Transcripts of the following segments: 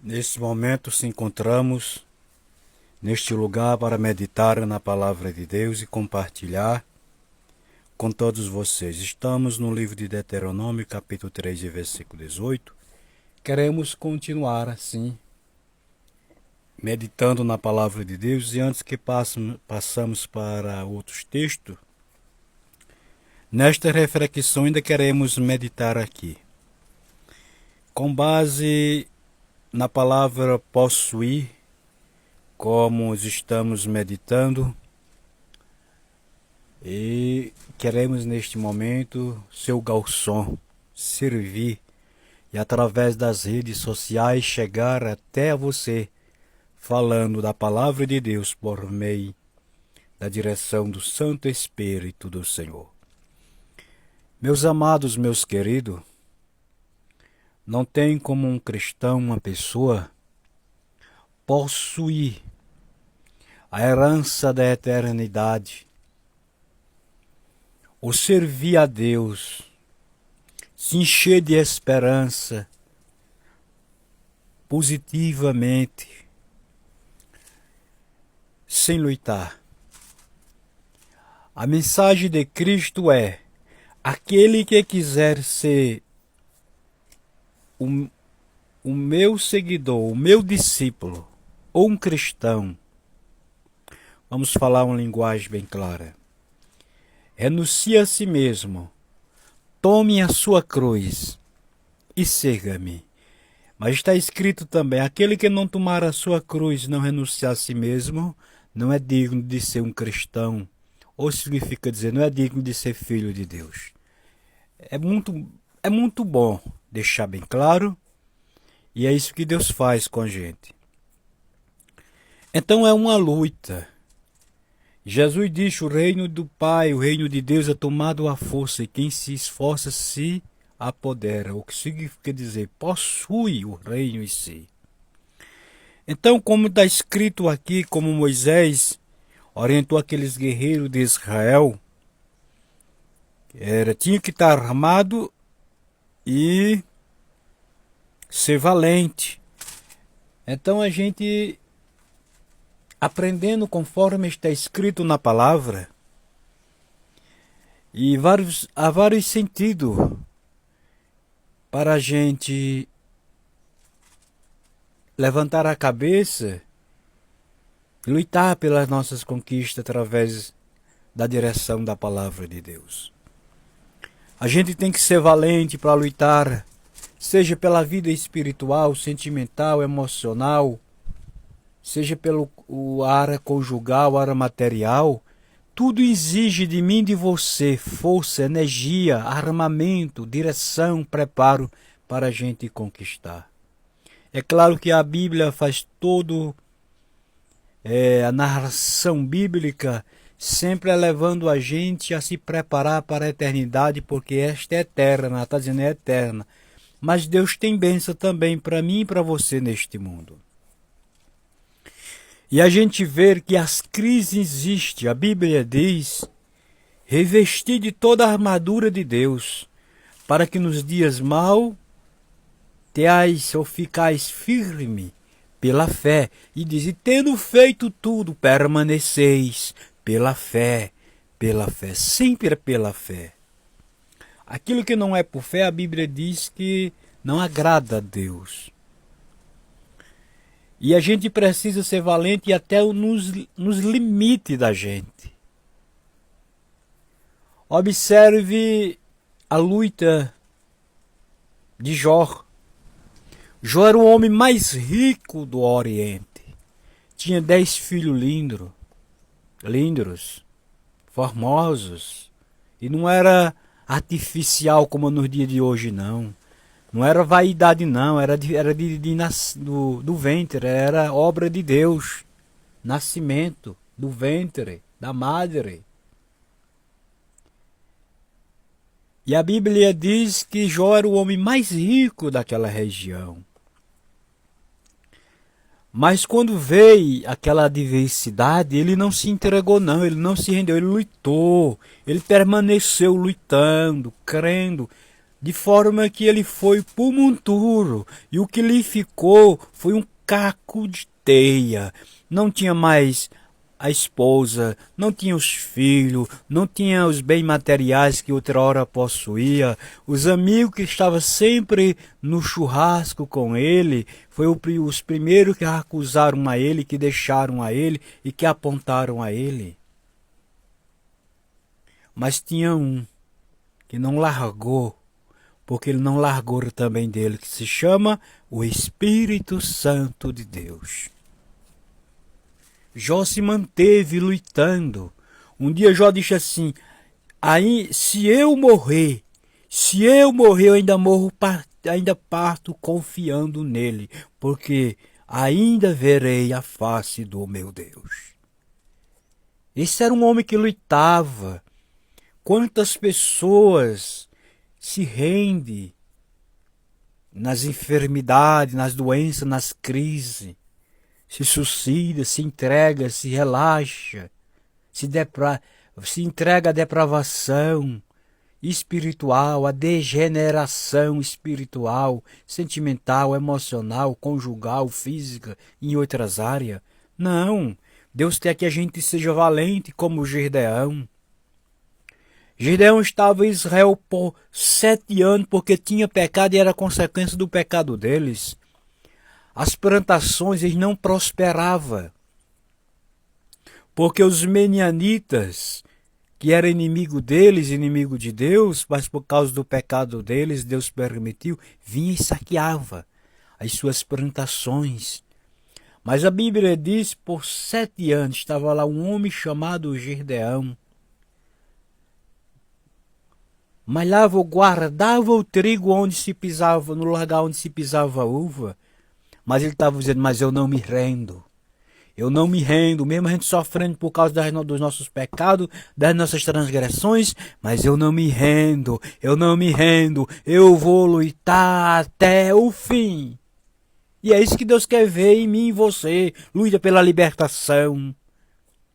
Neste momento, se encontramos neste lugar para meditar na palavra de Deus e compartilhar com todos vocês. Estamos no livro de Deuteronômio, capítulo 3, versículo 18. Queremos continuar assim, meditando na palavra de Deus, e antes que passamos para outros textos, nesta reflexão ainda queremos meditar aqui. Com base na palavra possuir, como estamos meditando, e queremos neste momento ser o garçom, servir e através das redes sociais chegar até você, falando da palavra de Deus por meio da direção do Santo Espírito do Senhor. Meus amados, meus queridos, não tem como um cristão, uma pessoa, possuir a herança da eternidade, ou servir a Deus, se encher de esperança positivamente, sem lutar. A mensagem de Cristo é: aquele que quiser ser o meu seguidor, o meu discípulo, ou um cristão, vamos falar uma linguagem bem clara, renuncie a si mesmo, tome a sua cruz e siga-me. Mas está escrito também: aquele que não tomar a sua cruz, não renunciar a si mesmo, não é digno de ser um cristão, ou significa dizer, não é digno de ser filho de Deus. É muito bom deixar bem claro, e é isso que Deus faz com a gente. Então é uma luta. Jesus disse: o reino do Pai, o reino de Deus é tomado à força, e quem se esforça se apodera, o que significa dizer, possui o reino em si. Então, como está escrito aqui, como Moisés orientou aqueles guerreiros de Israel, tinha que estar armado e ser valente. Então a gente, aprendendo conforme está escrito na palavra, e há vários sentidos para a gente levantar a cabeça e lutar pelas nossas conquistas através da direção da palavra de Deus. A gente tem que ser valente para lutar, seja pela vida espiritual, sentimental, emocional, seja pela área conjugal, área material. Tudo exige de mim e de você força, energia, armamento, direção, preparo para a gente conquistar. É claro que a Bíblia faz a narração bíblica sempre levando a gente a se preparar para a eternidade, porque esta é eterna, está dizendo é eterna. Mas Deus tem bênção também para mim e para você neste mundo. E a gente vê que as crises existem. A Bíblia diz: revestir de toda a armadura de Deus, para que nos dias maus teais ou ficais firme pela fé. E diz: e tendo feito tudo, permaneceis pela fé, sempre pela fé. Aquilo que não é por fé, a Bíblia diz que não agrada a Deus. E a gente precisa ser valente até nos limites da gente. Observe a luta de Jó. Jó era o homem mais rico do Oriente. Tinha 10 filhos lindos, formosos. E não era artificial como nos dias de hoje, não. Não era vaidade, não. Era do ventre. Era obra de Deus. Nascimento do ventre, da madre. E a Bíblia diz que Jó era o homem mais rico daquela região. Mas quando veio aquela adversidade, ele não se entregou não, ele não se rendeu, ele lutou, ele permaneceu lutando, crendo, de forma que ele foi para o monturo, e o que lhe ficou foi um caco de teia. Não tinha mais a esposa, não tinha os filhos, não tinha os bens materiais que outrora possuía. Os amigos que estavam sempre no churrasco com ele, foi os primeiros que acusaram a ele, que deixaram a ele e que apontaram a ele. Mas tinha um que não largou, porque ele não largou também dele, que se chama o Espírito Santo de Deus. Jó se manteve lutando. Um dia Jó disse assim: aí, se eu morrer, eu ainda morro, ainda parto confiando nele, porque ainda verei a face do meu Deus. Esse era um homem que lutava. Quantas pessoas se rendem nas enfermidades, nas doenças, nas crises, se suicida, se entrega, se relaxa, se entrega à depravação espiritual, à degeneração espiritual, sentimental, emocional, conjugal, física e em outras áreas. Não, Deus quer que a gente seja valente como Gideão. Gideão estava em Israel por 7 anos porque tinha pecado e era consequência do pecado deles. As plantações eles não prosperavam, porque os menianitas, que eram inimigo deles, inimigo de Deus, mas por causa do pecado deles, Deus permitiu, vinha e saqueava as suas plantações. Mas a Bíblia diz, por 7 anos, estava lá um homem chamado Gideão. Malhava, guardava o trigo onde se pisava, no lugar onde se pisava a uva. Mas ele estava dizendo, mas eu não me rendo. Eu não me rendo, mesmo a gente sofrendo por causa dos nossos pecados, das nossas transgressões, mas eu não me rendo, eu não me rendo, eu vou lutar até o fim. E é isso que Deus quer ver em mim e você. Luta pela libertação,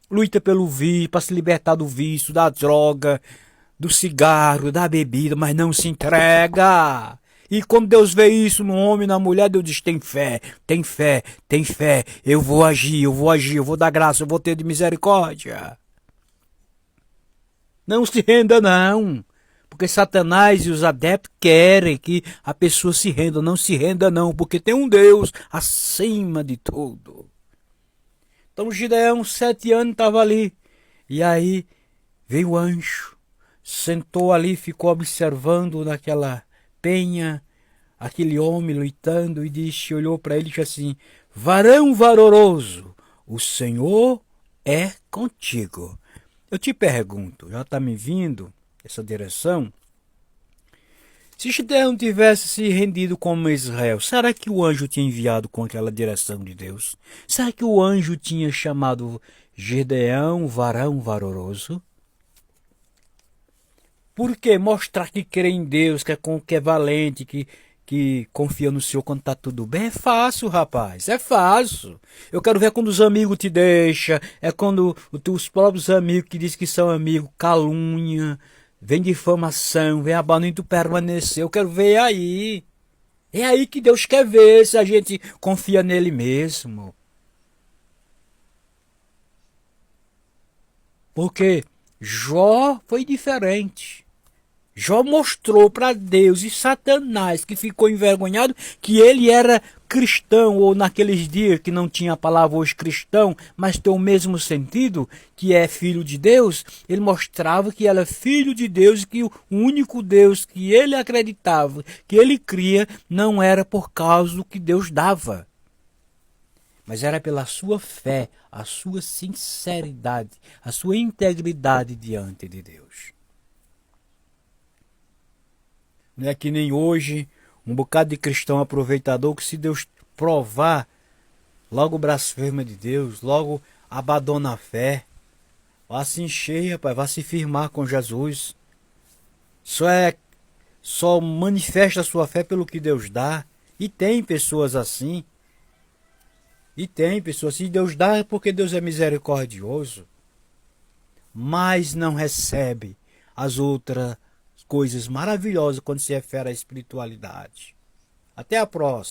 luta pelo vício, para se libertar do vício, da droga, do cigarro, da bebida, mas não se entrega. E quando Deus vê isso no homem e na mulher, Deus diz, tem fé, tem fé, tem fé, eu vou agir, eu vou dar graça, eu vou ter de misericórdia. Não se renda não, porque Satanás e os adeptos querem que a pessoa se renda. Não se renda não, porque tem um Deus acima de tudo. Então Gideão, 7 anos, estava ali, e aí veio o anjo. Sentou ali, ficou observando naquela penha, aquele homem lutando, e disse, olhou para ele e disse assim, varão valoroso, o Senhor é contigo. Eu te pergunto, já está me vindo essa direção? Se Gideão tivesse se rendido como Israel, será que o anjo tinha enviado com aquela direção de Deus? Será que o anjo tinha chamado Gideão, varão valoroso? Por que mostrar que crê em Deus, que é valente, que confia no Senhor quando está tudo bem? É fácil, rapaz, é fácil. Eu quero ver quando os amigos te deixam, é quando os próprios amigos que dizem que são amigos, calúnia, vem difamação, vem abandono e tu permanecer. Eu quero ver aí. É aí que Deus quer ver se a gente confia nele mesmo. Porque Jó foi diferente. Jó mostrou para Deus e Satanás, que ficou envergonhado, que ele era cristão, ou naqueles dias que não tinha a palavra hoje cristão, mas tem o mesmo sentido, que é filho de Deus. Ele mostrava que era filho de Deus e que o único Deus que ele acreditava, que ele cria, não era por causa do que Deus dava, mas era pela sua fé, a sua sinceridade, a sua integridade diante de Deus. Não é que nem hoje, um bocado de cristão aproveitador que se Deus provar, logo blasfema de Deus, logo abandona a fé. Vá se encher, rapaz, vá se firmar com Jesus. Só manifesta a sua fé pelo que Deus dá. E tem pessoas assim. E tem pessoas assim. Deus dá é porque Deus é misericordioso. Mas não recebe as outras coisas maravilhosas quando se refere à espiritualidade. Até a próxima.